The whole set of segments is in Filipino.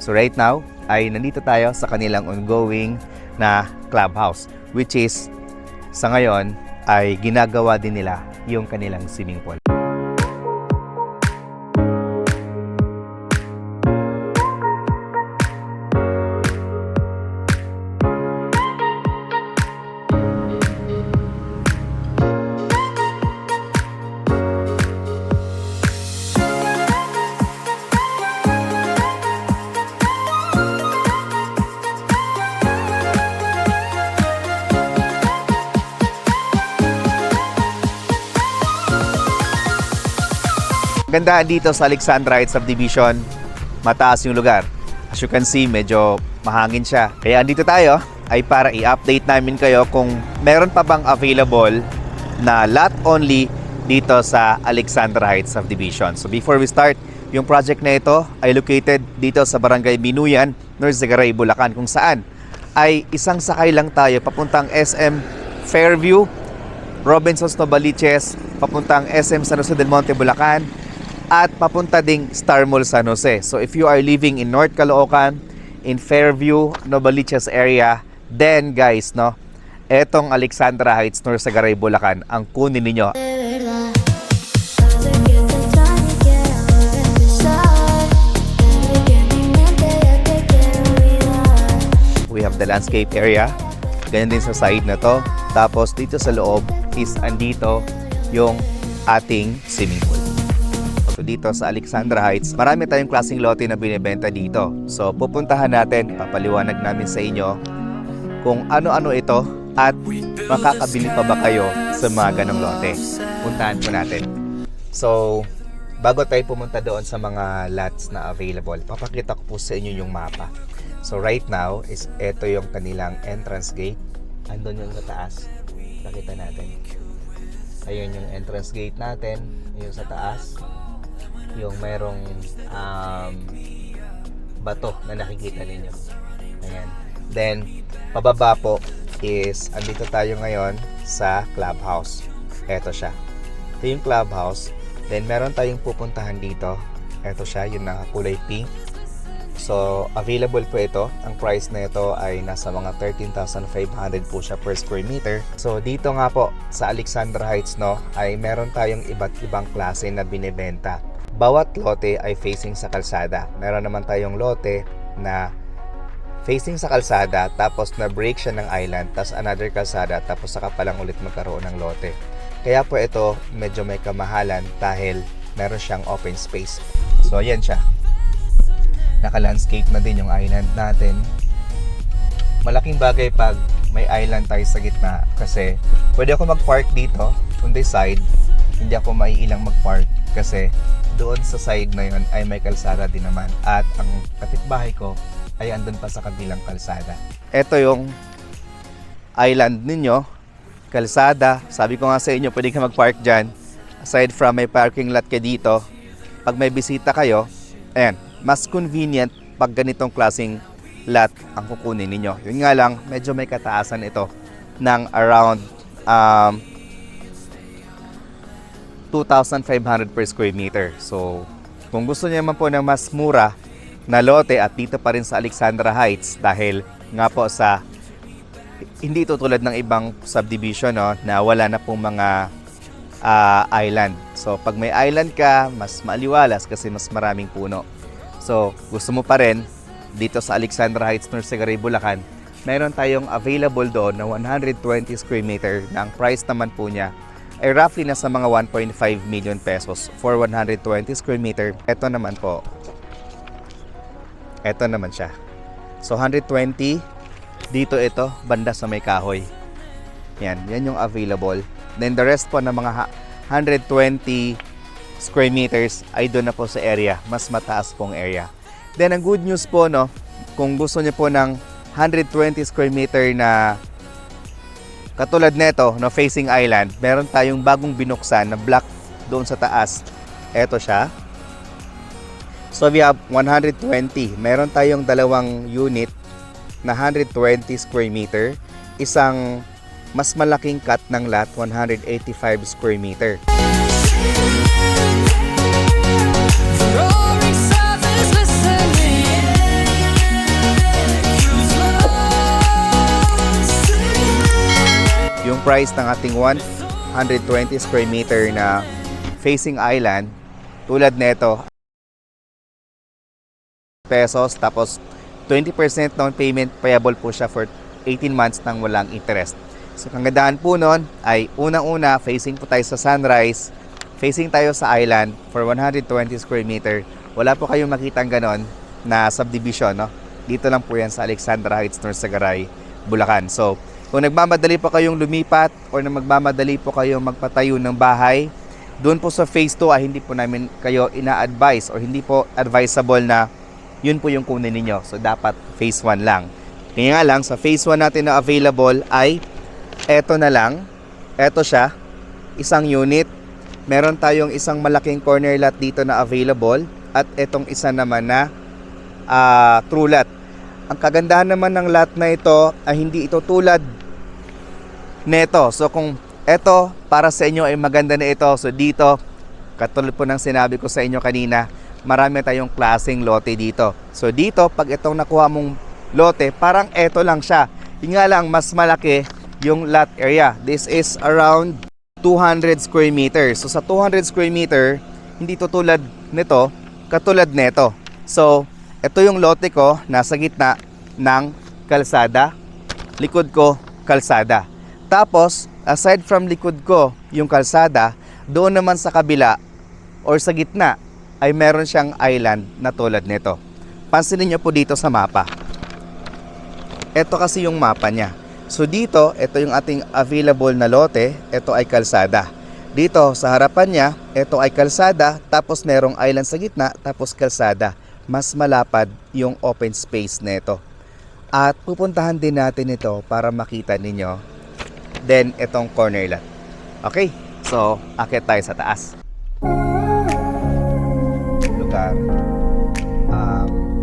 So right now, ay nandito tayo sa kanilang ongoing na clubhouse, which is sa ngayon ay ginagawa din nila yung kanilang swimming pool. Ganda dito sa Alexandra Heights Subdivision, mataas yung lugar. As you can see, medyo mahangin siya. Kaya andito tayo ay para i-update namin kayo kung meron pa bang available na lot only dito sa Alexandra Heights Subdivision. So before we start, yung project na ito ay located dito sa Barangay Binuyan, Norzagaray, Bulacan, kung saan ay isang sakay lang tayo papuntang SM Fairview, Robinsons Novaliches, papuntang SM San Jose del Monte, Bulacan, at papunta ding Star Mall San Jose. So if you are living in North Caloocan, in Fairview, Novaliches area, then guys, no, etong Alexandra Heights, Norzagaray, Bulacan ang kunin ninyo. We have the landscape area, ganyan din sa side na to. Tapos dito sa loob is andito yung ating swimming pool. So dito sa Alexandra Heights, marami tayong klaseng lote na binibenta dito. So pupuntahan natin, papaliwanag namin sa inyo kung ano-ano ito at makakabili pa ba kayo sa mga ganong lote. Puntahan po natin. So bago tayo pumunta doon sa mga lots na available, papakita ko po sa inyo yung mapa. So right now is ito yung kanilang entrance gate. Andun yung sa taas. Nakita natin. Ayun yung entrance gate natin. Yung sa taas. Yung mayroong bato na nakikita ninyo. Ayan. Then, pababa po is, andito tayo ngayon sa clubhouse. Ito siya. Ito yung clubhouse. Then, meron tayong pupuntahan dito. Ito siya, yung nakakulay pink. So, available po ito. Ang price na ito ay nasa mga 13,500 po siya per square meter. So, dito nga po sa Alexandra Heights, no, ay meron tayong iba't ibang klase na binibenta. Bawat lote ay facing sa kalsada. Meron naman tayong lote na facing sa kalsada, tapos na break siya ng island, tapos another kalsada, tapos saka pa lang ulit magkaroon ng lote. Kaya po ito medyo may kamahalan dahil meron siyang open space. So ayan siya. Naka-landscape na din yung island natin. Malaking bagay pag may island tayo sa gitna kasi pwede ako mag-park dito on this side. Hindi ako maiilang mag-park kasi doon sa side na yun ay may kalsada din naman. At ang kapitbahay ko ay andun pa sa kabilang kalsada. Ito yung island ninyo, kalsada. Sabi ko nga sa inyo, pwede ka mag-park dyan. Aside from may parking lot ka dito, pag may bisita kayo, ayan, mas convenient pag ganitong klaseng lot ang kukunin ninyo. Yun nga lang, medyo may kataasan ito ng around 2,500 per square meter. So, kung gusto niyo naman po ng mas mura na lote at dito pa rin sa Alexandra Heights dahil nga po sa hindi ito tulad ng ibang subdivision, no, na wala na pong mga island. So, pag may island ka, mas maaliwalas kasi mas maraming puno. So, gusto mo pa rin dito sa Alexandra Heights, Norzagaray, Bulacan, mayroon tayong available doon na 120 square meter na ang price naman po niya ay roughly nasa mga 1.5 million pesos for 120 square meter. Ito naman po. Ito naman siya. So 120 dito ito banda sa may kahoy. Yan yung available. Then the rest po ng mga 120 square meters ay doon na po sa area, mas mataas pong area. Then ang good news po, no, kung gusto niyo po ng 120 square meter na katulad nito, no, facing island, meron tayong bagong binuksan na block doon sa taas. Ito siya. So we have 120. Meron tayong dalawang unit na 120 square meter. Isang mas malaking cut ng lot, 185 square meter. price ng ating 120 square meter na facing island, tulad nito, pesos, tapos 20% down payment, payable po siya for 18 months nang walang interest. So, kagandahan po nun ay unang-una, facing po tayo sa sunrise, facing tayo sa island for 120 square meter. Wala po kayong makitang ganon na subdivision, no? Dito lang po yan sa Alexandra Heights, North Sagaray, Bulacan. So, kung nagmamadali po kayong lumipat or na magmamadali po kayong magpatayo ng bahay, doon po sa phase 2 ay hindi po namin kayo ina-advise or hindi po advisable na yun po yung kunin ninyo. So, dapat phase 1 lang. Kaya nga lang, sa phase 1 natin na available ay eto na lang. Eto siya. Isang unit. Meron tayong isang malaking corner lot dito na available. At etong isa naman na true lot. Ang kagandahan naman ng lot na ito ay hindi ito tulad neto. So, kung eto para sa inyo ay maganda na ito. So, dito, katulad po ng sinabi ko sa inyo kanina, marami tayong klaseng lote dito. So dito, pag itong nakuha mong lote, parang eto lang siya. Yung nga lang, mas malaki yung lot area. This is around 200 square meters. So sa 200 square meter, hindi to tulad nito, katulad nito. So, ito yung lote ko, nasa gitna ng kalsada. Likod ko, kalsada. Tapos, aside from likod ko, yung kalsada, doon naman sa kabila or sa gitna, ay meron siyang island na tulad nito. Pansinin niyo po dito sa mapa. Ito kasi yung mapa niya. So dito, ito yung ating available na lote. Ito ay kalsada. Dito sa harapan niya, ito ay kalsada. Tapos merong island sa gitna. Tapos kalsada. Mas malapad yung open space nito. At pupuntahan din natin ito para makita ninyo. Then, itong corner lot. Okay, so akit tayo sa taas.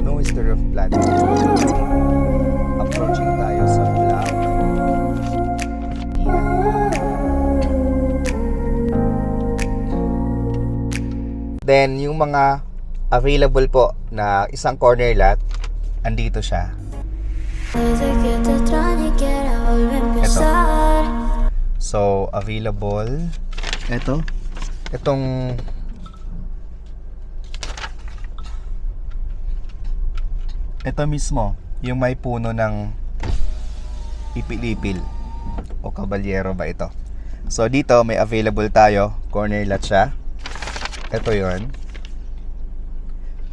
No is the roof plan. Approaching tayo sa block. Then yung mga available po na isang corner lot, andito siya. Ito. So available itong ito mismo, yung may puno ng ipil-ipil o kabalyero ba ito. So dito may available tayo, corner lot siya. Ito yon.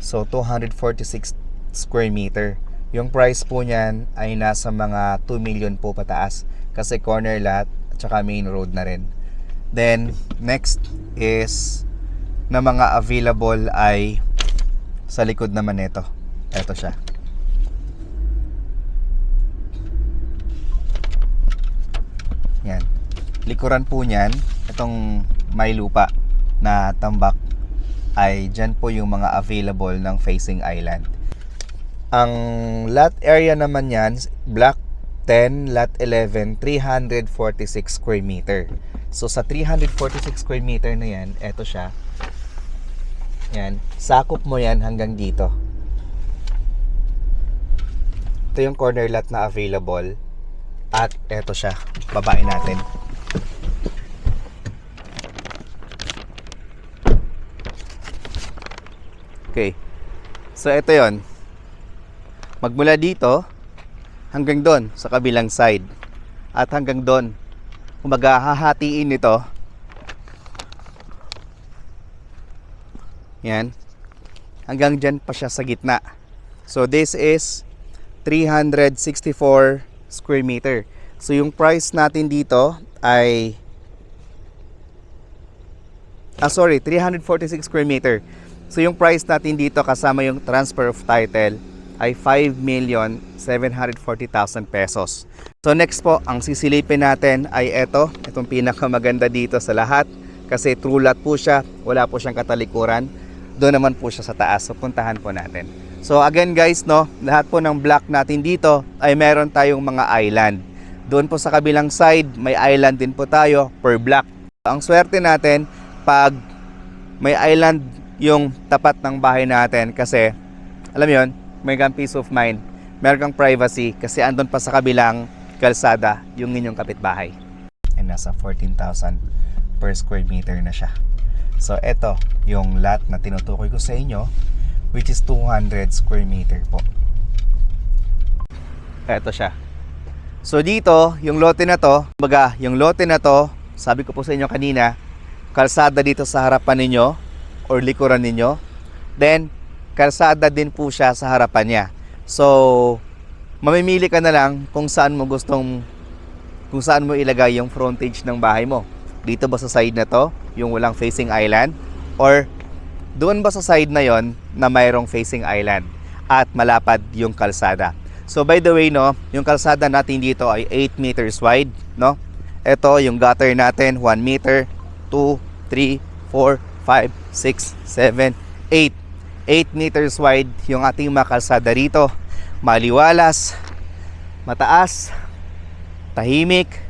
So 246 square meter. Yung price po niyan ay nasa mga 2 million po pataas kasi corner lot at saka main road na rin. Then next is na mga available ay sa likod naman nito. Ito siya. Yan. Likuran po niyan, itong may lupa na tambak ay dyan po yung mga available ng facing island. Ang lot area naman yan, block 10, lot 11, 346 square meter. So sa 346 square meter na yan, eto siya. Yan, sakop mo yan hanggang dito. Ito yung corner lot na available. At eto siya, babae natin. Okay. So ito yon. Magmula dito hanggang doon sa kabilang side. At hanggang doon, kung maghahatiin nito. Yan. Hanggang dyan pa siya sa gitna. So this is 364 square meter. So yung price natin dito ay 346 square meter. So yung price natin dito kasama yung transfer of title ay 5,740,000 pesos. So next po, ang sisilipin natin ay itong pinakamaganda dito sa lahat kasi true lot po siya, wala po siyang katalikuran. Doon naman po siya sa taas. So puntahan po natin. So again guys, no, lahat po ng block natin dito ay meron tayong mga island. Doon po sa kabilang side, may island din po tayo per block. Ang swerte natin pag may island yung tapat ng bahay natin kasi alam mo yun, may kang peace of mind, meron kang privacy kasi andun pa sa kabilang kalsada yung inyong kapitbahay. And nasa 14,000 per square meter na siya. So ito yung lot na tinutukoy ko sa inyo, which is 200 square meter po. Ito siya. So dito, yung lote na to, baga, yung lote na to, sabi ko po sa inyo kanina, kalsada dito sa harapan ninyo or likuran ninyo. Then kalsada din po siya sa harapan niya. So mamimili ka na lang kung saan mo ilagay yung frontage ng bahay mo. Dito ba sa side na to, yung walang facing island, or doon ba sa side na yon na mayroong facing island at malapad yung kalsada. So by the way, no, yung kalsada natin dito ay 8 meters wide, no? Ito yung gutter natin, 1 meter, 2, 3, 4, 5, 6, 7, 8. 8 meters wide yung ating mga kalsada rito. Maliwalas, mataas, tahimik,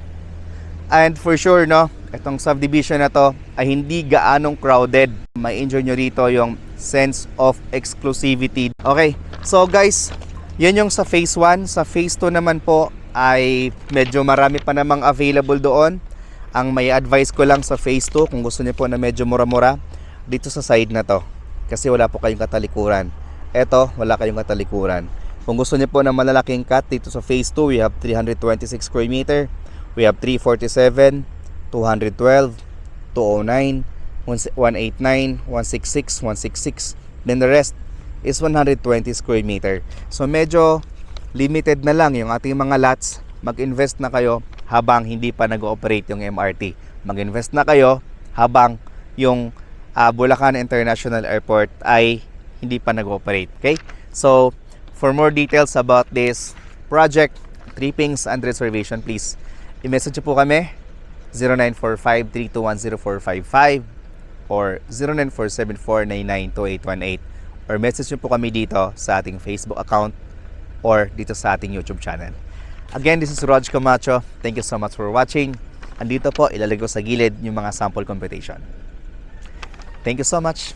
and for sure, no, itong subdivision na to ay hindi gaanong crowded. May enjoy nyo rito yung sense of exclusivity. Okay, so guys, yun yung sa phase 1. Sa phase 2 naman po ay medyo marami pa namang available doon. Ang may advice ko lang sa phase 2, kung gusto niyo po na medyo mura-mura, dito sa side na to, kasi wala po kayong katalikuran. Eto, wala kayong katalikuran. Kung gusto niyo po ng malalaking cut dito sa phase 2, we have 326 square meter, we have 347, 212, 209, 189, 166, 166. Then the rest is 120 square meter. So medyo limited na lang yung ating mga lots. Mag-invest na kayo habang hindi pa nag-ooperate yung MRT. Mag-invest na kayo habang yung Bulacan International Airport ay hindi pa nag-ooperate. Okay? So for more details about this project, trippings and reservation, please i-message po kami 0945-321-0455 or 0947-499-2818, or message nyo po kami dito sa ating Facebook account or dito sa ating YouTube channel. Again, this is Rog Camacho. Thank you so much for watching. Andito po, ilalagay ko sa gilid yung mga sample computation. Thank you so much.